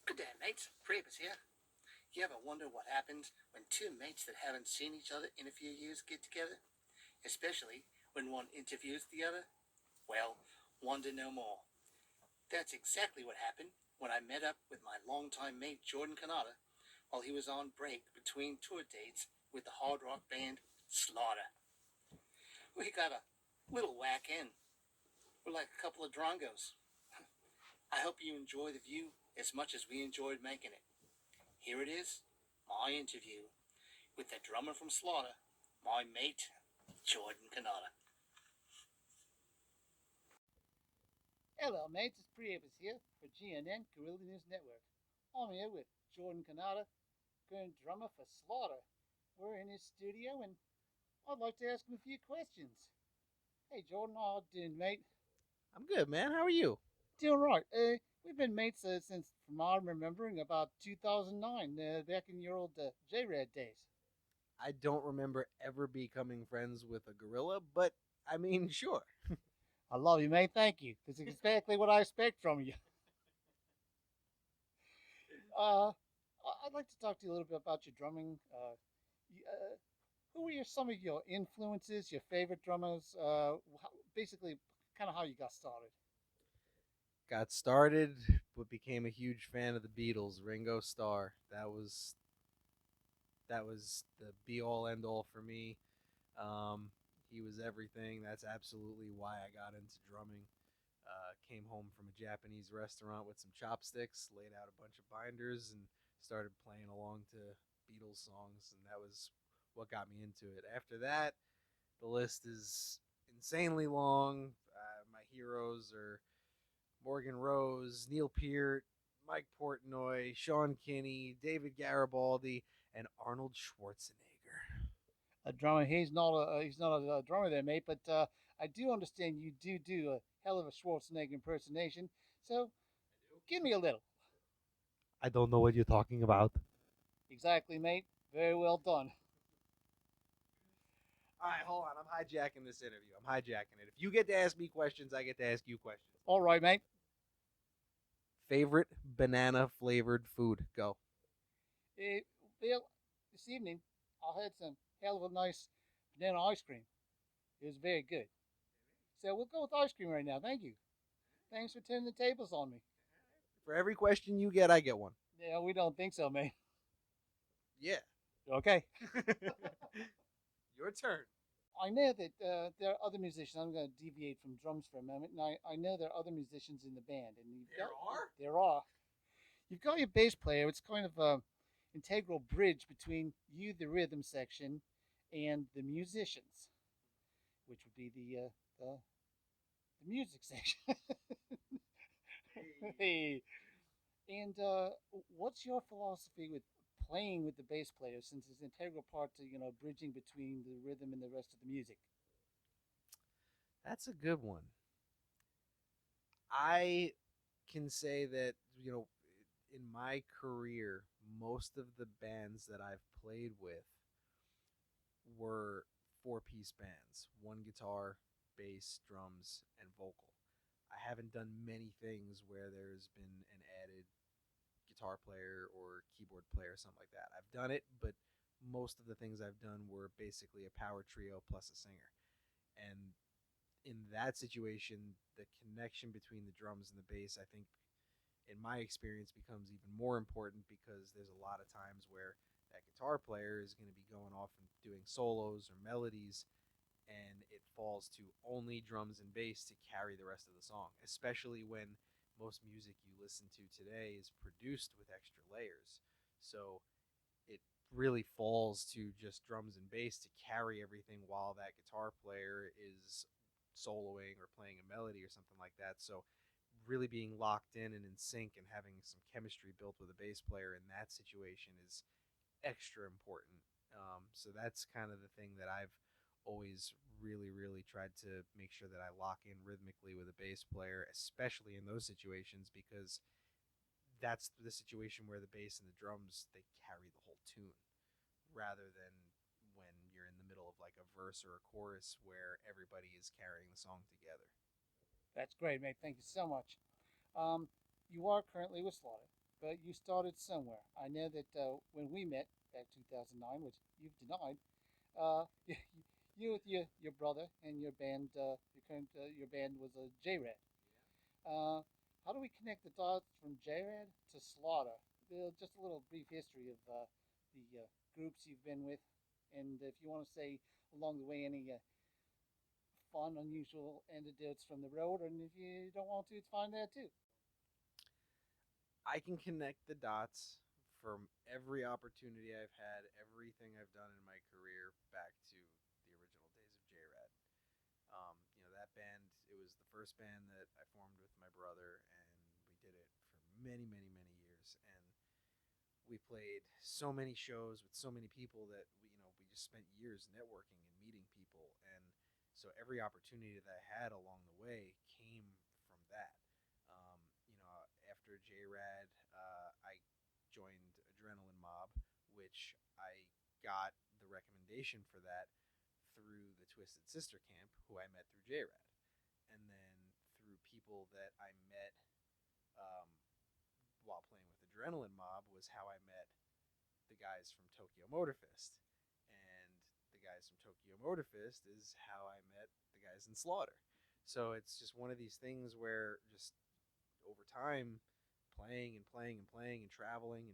Good day, mates. PriAPEus here. You ever wonder what happens when two mates that haven't seen each other in a few years get together? Especially when one interviews the other? Well, wonder no more. That's exactly what happened when I met up with my longtime mate Jordan Cannata while he was on break between tour dates with the hard rock band Slaughter. We got a little whack in. We're like a couple of drongos. I hope you enjoy the view as much as we enjoyed making it. Here it is, my interview with the drummer from Slaughter, my mate, Jordan Cannata. Hello, mates. It's PriAPEus here for GNN Guerrilla News Network. I'm here with Jordan Cannata, current drummer for Slaughter. We're in his studio, and I'd like to ask him a few questions. Hey, Jordan, how you doing, mate? I'm good, man. How are you? Doing right. We've been mates since, from my remembering, about 2009, back in your old J-Rad days. I don't remember ever becoming friends with a gorilla, but I mean, sure. I love you, mate. Thank you. That's exactly what I expect from you. I'd like to talk to you a little bit about your drumming. Who were some of your influences, your favorite drummers? Basically, kind of how you got started. Got started, but became a huge fan of the Beatles. Ringo Starr. That was the be all end all for me. Um, he was everything. That's absolutely why I got into drumming. Came home from a Japanese restaurant with some chopsticks, laid out a bunch of binders, and started playing along to Beatles songs, and that was what got me into it. After that, the list is insanely long. My heroes are Morgan Rose, Neil Peart, Mike Portnoy, Sean Kinney, David Garibaldi, and Arnold Schwarzenegger. A drummer. He's not a drummer there, mate. But I do understand you do a hell of a Schwarzenegger impersonation. So give me a little. I don't know what you're talking about. Exactly, mate. Very well done. All right, hold on. I'm hijacking this interview. I'm hijacking it. If you get to ask me questions, I get to ask you questions. All right, mate. Favorite banana flavored food? Go. Bill, this evening I had some hell of a nice banana ice cream. It was very good. So we'll go with ice cream right now. Thank you. Thanks for turning the tables on me. For every question you get, I get one. Yeah, we don't think so, mate. Yeah. Okay. Your turn. I know that there are other musicians. I'm going to deviate from drums for a moment. And I know there are other musicians in the band. And there are. You've got your bass player. It's kind of a integral bridge between you, the rhythm section, and the musicians, which would be the music section. Hey. And what's your philosophy with playing with the bass player, since it's an integral part to bridging between the rhythm and the rest of the music? That's a good one. I can say that, in my career, most of the bands that I've played with were four-piece bands: one guitar, bass, drums, and vocal. I haven't done many things where there's been an added guitar player or keyboard player or something like that. I've done it, but most of the things I've done were basically a power trio plus a singer. And in that situation, the connection between the drums and the bass, I think, in my experience, becomes even more important because there's a lot of times where that guitar player is going to be going off and doing solos or melodies, and it falls to only drums and bass to carry the rest of the song, especially when most music you listen to today is produced with extra layers. So it really falls to just drums and bass to carry everything while that guitar player is soloing or playing a melody or something like that. So really being locked in and in sync and having some chemistry built with a bass player in that situation is extra important. So that's kind of the thing that I've always really, really tried to make sure that I lock in rhythmically with a bass player, especially in those situations, because that's the situation where the bass and the drums they carry the whole tune, rather than when you're in the middle of like a verse or a chorus where everybody is carrying the song together. That's great, mate. Thank you so much. Um, you are currently with Slaughter. but you started somewhere. I know that when we met back 2009, which you've denied, you with your brother and your band, your band was a J-Rad. Uh, how do we connect the dots from J-Rad to Slaughter? Just a little brief history of the groups you've been with, and if you want to say along the way any fun, unusual anecdotes from the road, and if you don't want to, it's fine there too. I can connect the dots from every opportunity I've had, everything I've done in my career back to the original days of JRAD. That band, it was the first band that I formed with my brother, and we did it for many, many, many years. And we played so many shows with so many people that we just spent years networking and meeting people. And so every opportunity that I had along the way came from that. Um, After JRAD, I joined Adrenaline Mob, which I got the recommendation for that through the Twisted Sister Camp, who I met through JRAD, and then through people that I met um, while playing with Adrenaline Mob was how I met the guys from Tokyo Motor Fist, and the guys from Tokyo Motor Fist is how I met the guys in Slaughter. So it's just one of these things where just over time, playing and playing and playing and traveling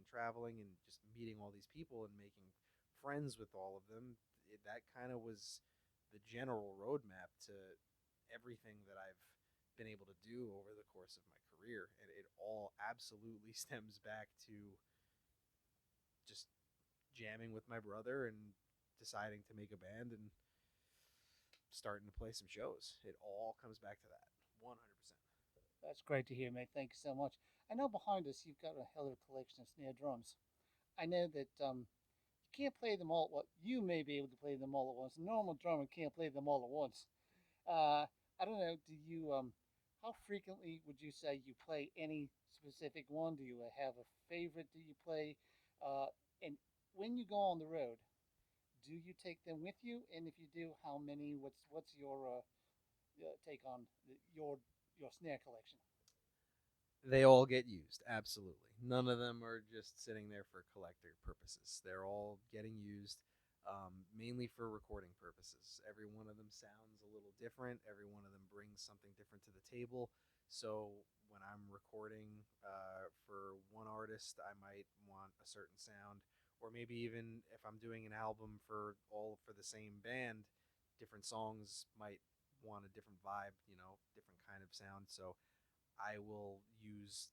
and just meeting all these people and making friends with all of them, that kind of was the general roadmap to everything that I've been able to do over the course of my career. And it all absolutely stems back to just jamming with my brother and deciding to make a band and starting to play some shows. It all comes back to that 100%. That's great to hear, mate. Thank you so much. I know behind us you've got a hell of a collection of snare drums. I know that you can't play them all. Well, you may be able to play them all at once. A normal drummer can't play them all at once. Uh, I don't know. Do you? How frequently would you say you play any specific one? Do you have a favorite? Do you play? And when you go on the road, do you take them with you? And if you do, how many? What's your take on your snare collection? They all get used, absolutely. None of them are just sitting there for collector purposes. They're all getting used, mainly for recording purposes. Every one of them sounds a little different. Every one of them brings something different to the table. So when I'm recording for one artist, I might want a certain sound, or maybe even if I'm doing an album for the same band, different songs might want a different vibe, different kind of sound. So I will use.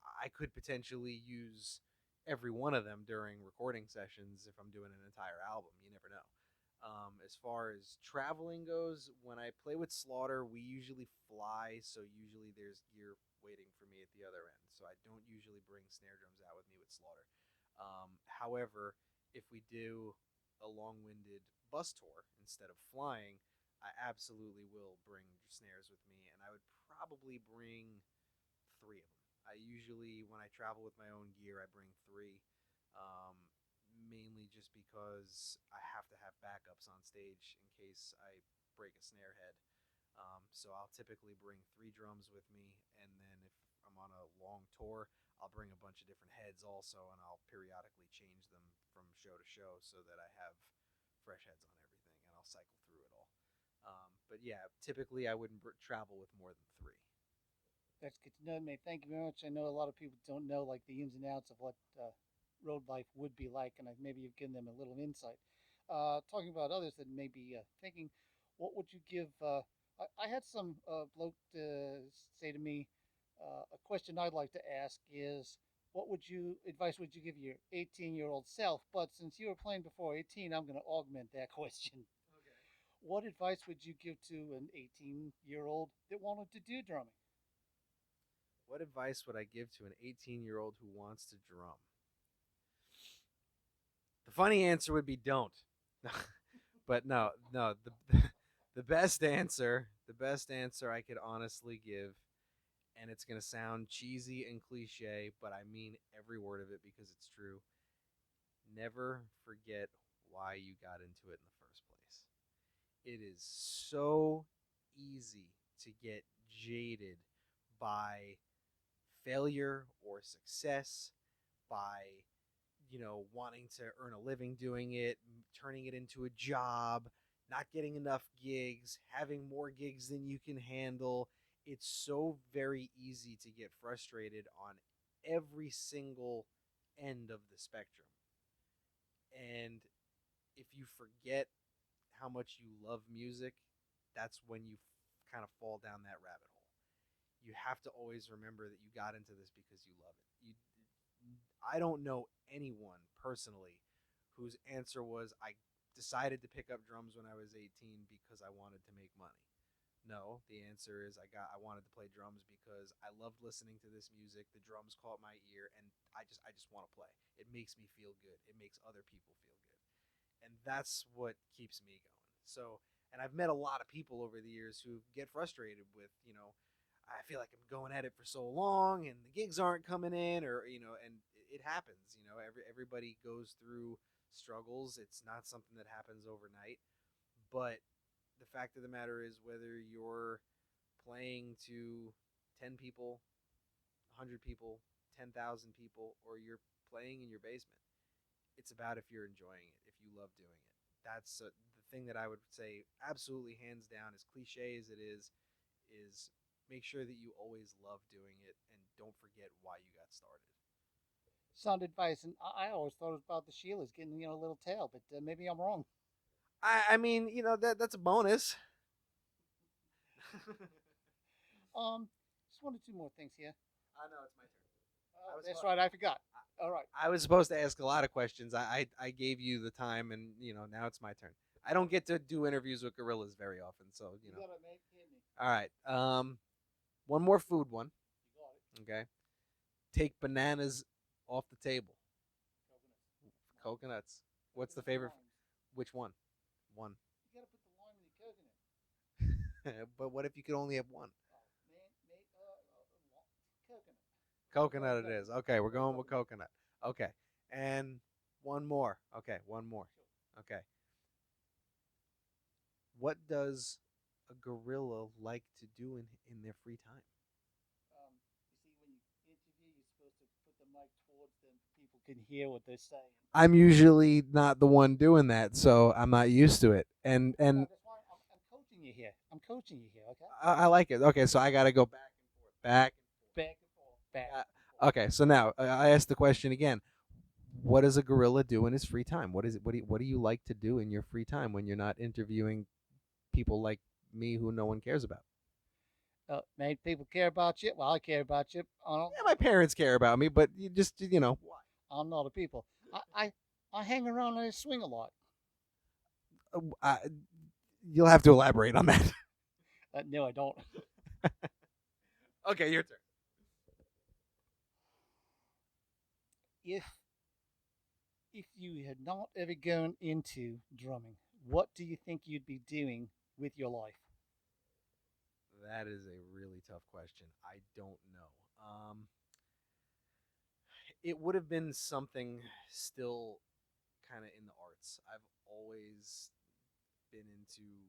I could potentially use every one of them during recording sessions if I'm doing an entire album. You never know. As far as traveling goes, when I play with Slaughter, we usually fly, so usually there's gear waiting for me at the other end. So I don't usually bring snare drums out with me with Slaughter. However, if we do a long-winded bus tour instead of flying, I absolutely will bring snares with me, and I would probably bring three of them. I usually, when I travel with my own gear, I bring three, um, mainly just because I have to have backups on stage in case I break a snare head. So I'll typically bring three drums with me, and then if I'm on a long tour, I'll bring a bunch of different heads also, and I'll periodically change them from show to show so that I have fresh heads on everything, and I'll cycle through it all. But yeah, typically I wouldn't travel with more than three. That's good to know, mate. Thank you very much. I know a lot of people don't know like the ins and outs of what road life would be like, and maybe you've given them a little insight. Talking about others that may be thinking, what would you give? I had some bloke say to me, a question I'd like to ask is, what would you advice would you give your 18-year-old self? But since you were playing before 18, I'm going to augment that question. What advice would you give to an 18-year-old that wanted to do drumming? What advice would I give to an 18-year-old who wants to drum? The funny answer would be don't. But no, no. The best answer I could honestly give, and it's gonna sound cheesy and cliche, but I mean every word of it because it's true. Never forget why you got into it in the first place. It is so easy to get jaded by failure or success, by wanting to earn a living doing it, turning it into a job, not getting enough gigs, having more gigs than you can handle. It's so very easy to get frustrated on every single end of the spectrum. And if you forget how much you love music, that's when you kind of fall down that rabbit hole. You have to always remember that you got into this because you love it. I don't know anyone personally whose answer was, I decided to pick up drums when I was 18 because I wanted to make money. No, the answer is I wanted to play drums because I loved listening to this music. The drums caught my ear, and I just want to play. It makes me feel good. It makes other people feel good, and that's what keeps me going. So, and I've met a lot of people over the years who get frustrated with, I feel like I'm going at it for so long, and the gigs aren't coming in, or and it happens. Everybody goes through struggles. It's not something that happens overnight, but the fact of the matter is, whether you're playing to 10 people, 100 people, 10,000 people, or you're playing in your basement, it's about if you're enjoying it, if you love doing it. That's the thing that I would say, absolutely hands down, as cliche as it is make sure that you always love doing it and don't forget why you got started. Sound advice, and I always thought it was about the Sheilas getting a little tail, but maybe I'm wrong. I mean, that's a bonus. Just one or two more things here. I know it's my turn. That's right, I forgot. All right. I was supposed to ask a lot of questions. I gave you the time, and now it's my turn. I don't get to do interviews with gorillas very often, so You got it, mate. Hit me. All right. One more food one. You got it. Okay. Take bananas off the table. Coconuts. What's the favorite? Which one? One. You got to put the lime in the coconut. But what if you could only have one? Oh, man, coconut. Coconut it is. Okay, we're going with coconut. Okay. And one more. Okay, one more. Okay. What does a gorilla like to do in their free time? You see, when you interview, you're supposed to put the mic towards them so people can hear what they're saying. I'm usually not the one doing that, so I'm not used to it. And That's why I'm coaching you here. I'm coaching you here, okay? I like it. Okay, so I got to go back and forth, back. Back and forth, back. Okay, so now I ask the question again. What does a gorilla do in his free time? What is it? What do you like to do in your free time when you're not interviewing people like me who no one cares about? Man, people care about you. Well, I care about you. Yeah, my parents care about me, but you just I'm not a people. I hang around and I swing a lot. uh, you'll have to elaborate on that. No, I don't. Okay, your turn. If you had not ever gone into drumming, what do you think you'd be doing with your life? That is a really tough question. I don't know. It would have been something still kind of in the arts. I've always been into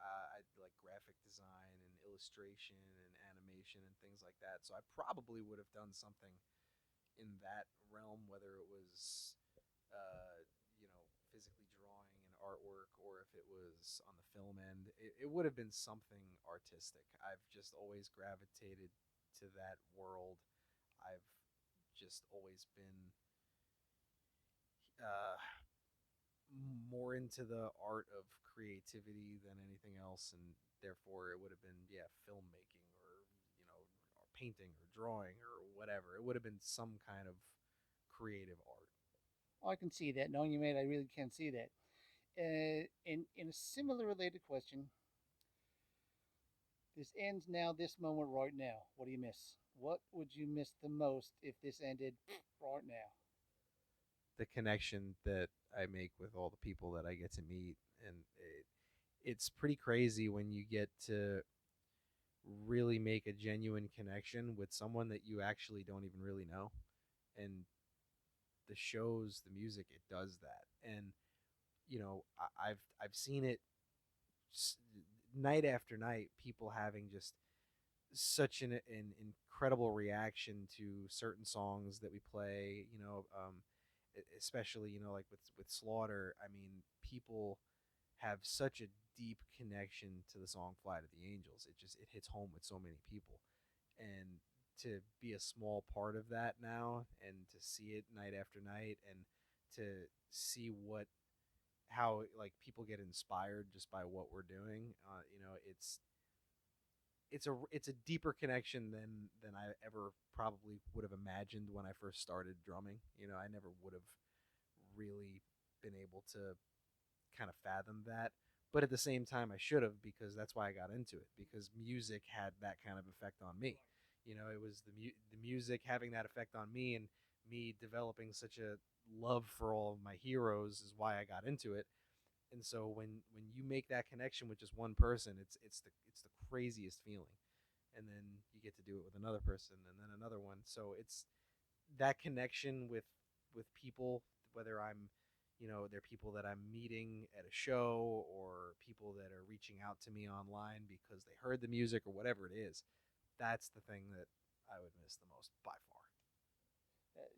I like graphic design and illustration and animation and things like that. So I probably would have done something in that realm, whether it was uh, physically drawing and artwork, or if it was on the film end. It would have been something artistic. I've just always gravitated to that world. I've just always been uh, more into the art of creativity than anything else, and therefore it would have been, filmmaking, or painting or drawing or whatever. It would have been some kind of creative art. Oh, I can see that. Knowing you, mate, I really can see that. In a similar related question, this ends now, this moment right now. What do you miss? What would you miss the most if this ended right now? The connection that I make with all the people that I get to meet, and it's pretty crazy when you get to really make a genuine connection with someone that you actually don't even really know. And the shows, the music, it does that. And I've seen it night after night, people having just such an incredible reaction to certain songs that we play. Especially like with Slaughter. I mean, people have such a deep connection to the song "Fly to the Angels." It hits home with so many people, and to be a small part of that now, and to see it night after night, and to see how like people get inspired just by what we're doing. It's a deeper connection than I ever probably would have imagined when I first started drumming. I never would have really been able to kind of fathom that. But at the same time, I should have, because that's why I got into it, because music had that kind of effect on me. It was the music having that effect on me, and me developing such a love for all of my heroes is why I got into it. And so when you make that connection with just one person, it's the craziest feeling. And then you get to do it with another person, and then another one. So it's that connection with people, whether they're people that I'm meeting at a show, or people that are reaching out to me online because they heard the music or whatever it is. That's the thing that I would miss the most by far.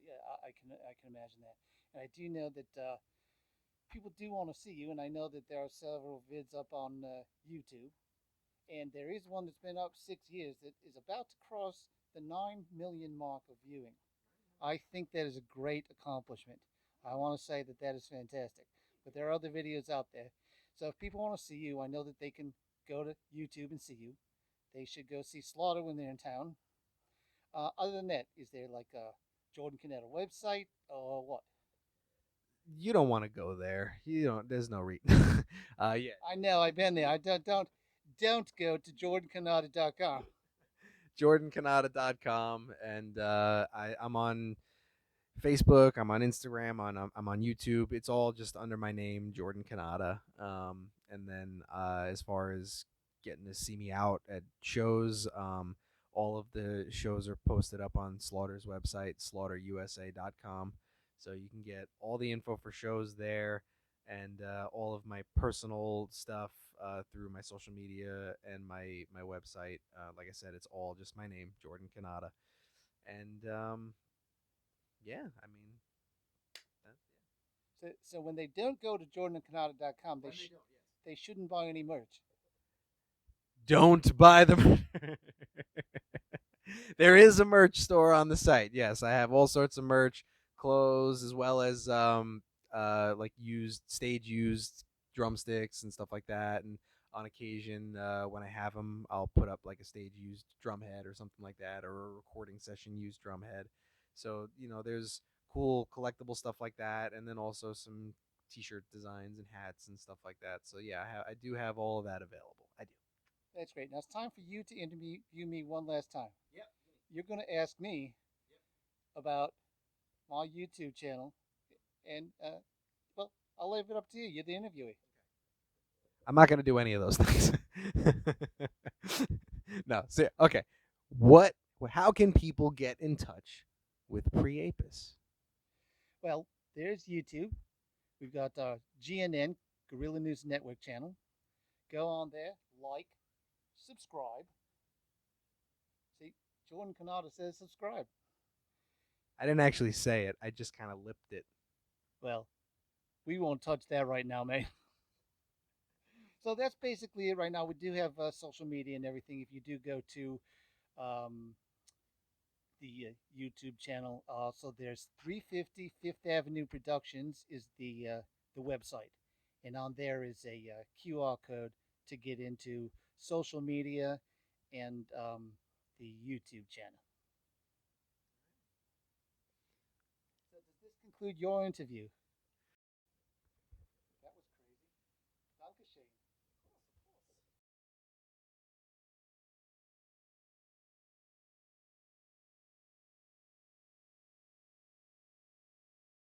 Yeah, I can imagine that, and I do know that people do want to see you, and I know that there are several vids up on YouTube, and there is one that's been up 6 years that is about to cross the 9 million mark of viewing. I think that is a great accomplishment. I want to say that that is fantastic. But there are other videos out there. So if people want to see you, I know that they can go to YouTube and see you. They should go see Slaughter when they're in town. Other than that, is there like a Jordan Cannata website or what? You don't want to go there. You don't. There's no reason. Yeah. I know I've been there. I don't go to jordancannata.com. JordanCannata.com, and I'm on Facebook. I'm on Instagram. I'm on YouTube. It's all just under my name, Jordan Cannata. And then as far as getting to see me out at shows, all of the shows are posted up on Slaughter's website, slaughterusa.com. So you can get all the info for shows there, and all of my personal stuff through my social media and my website. Like I said, it's all just my name, Jordan Cannata. And yeah, I mean, So when they don't go to jordancannata.com, they shouldn't buy any merch. don't buy them. There is a merch store on the site. Yes, I have all sorts of merch, clothes, as well as like used drumsticks and stuff like that. And on occasion, when I have them, I'll put up like a stage used drum head or something like that, or a recording session used drum head. So there's cool collectible stuff like that, and then also some t-shirt designs and hats and stuff like that. So yeah, I do have all of that available. I do. That's great. Now it's time for you to interview me one last time. Yep. You're going to ask me about my YouTube channel, and well, I'll leave it up to you. You're the interviewee. I'm not going to do any of those things. No. So, okay. What? How can people get in touch with PriAPEus? Well, there's YouTube. We've got our GNN Guerrilla News Network channel. Go on there, like, subscribe. See, Jordan Cannata says subscribe. I didn't actually say it. I just kind of lipped it. Well, we won't touch that right now, mate. So that's basically it right now. We do have social media and everything. If you do go to um, the YouTube channel, so there's 350 Fifth Avenue Productions is the website, and on there is a QR code to get into social media and the YouTube channel. So does this conclude your interview?